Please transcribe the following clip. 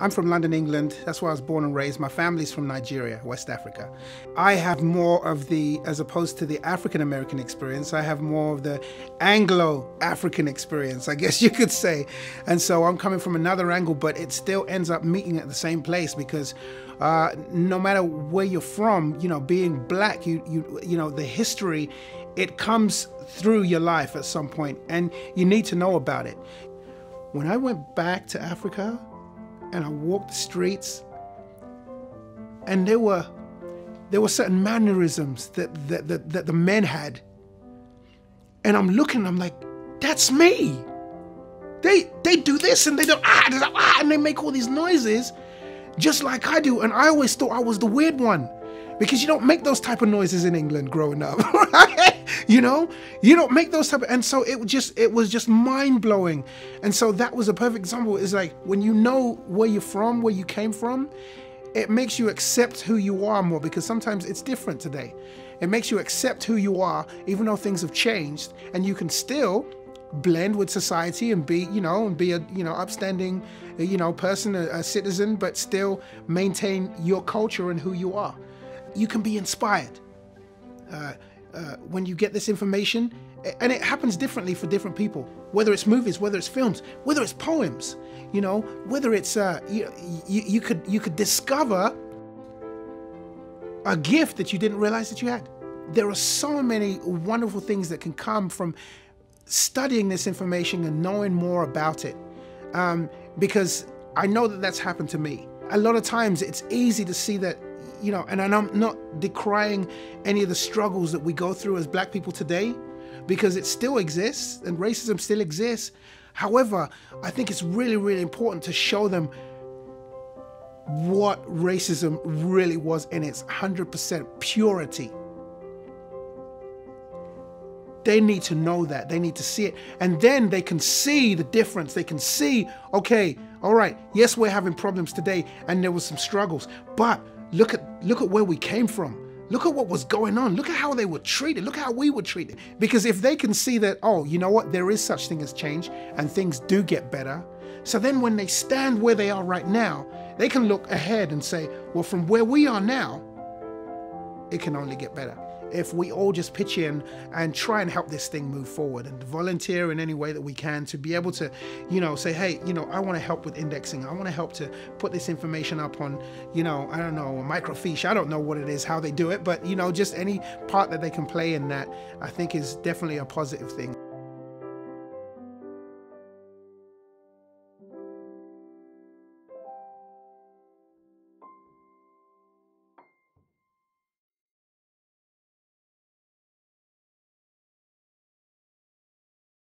I'm from London, England. That's where I was born and raised. My family's from Nigeria, West Africa. I have more of the, as opposed to the African American experience, I have more of the Anglo African experience, I guess you could say. And so I'm coming from another angle, but it still ends up meeting at the same place, because no matter where you're from, you know, being black, you know, the history, it comes through your life at some point, and you need to know about it. When I went back to Africa and I walked the streets, and there were certain mannerisms that the men had, and I'm looking, I'm like, that's me. They do this and they do and they make all these noises just like I do, and I always thought I was the weird one, because you don't make those type of noises in England growing up, right? You know, you don't make those type of, and so it was just mind-blowing. And so that was a perfect example. It's like, when you know where you're from, where you came from, it makes you accept who you are more, because sometimes it's different today. It makes you accept who you are, even though things have changed, and you can still blend with society and be, you know, and be a, you know, upstanding, you know, person, a citizen, but still maintain your culture and who you are. You can be inspired when you get this information, and it happens differently for different people, whether it's movies, whether it's films, whether it's poems, you know, whether it's you could discover a gift that you didn't realize that you had. There are so many wonderful things that can come from studying this information and knowing more about it, because I know that that's happened to me. A lot of times it's easy to see that, you know, and I'm not decrying any of the struggles that we go through as black people today, because it still exists and racism still exists. However, I think it's really, really important to show them what racism really was in its 100% purity. They need to know that. They need to see it. And then they can see the difference. They can see, okay, all right, yes, we're having problems today and there was some struggles, but look at where we came from. Look at what was going on. Look at how they were treated. Look at how we were treated. Because if they can see that, oh, you know what, there is such thing as change and things do get better. So then when they stand where they are right now, they can look ahead and say, well, from where we are now, it can only get better. If we all just pitch in and try and help this thing move forward and volunteer in any way that we can to be able to, you know, say, hey, you know, I want to help with indexing. I want to help to put this information up on, you know, I don't know, a microfiche. I don't know what it is, how they do it, but, you know, just any part that they can play in that, I think is definitely a positive thing.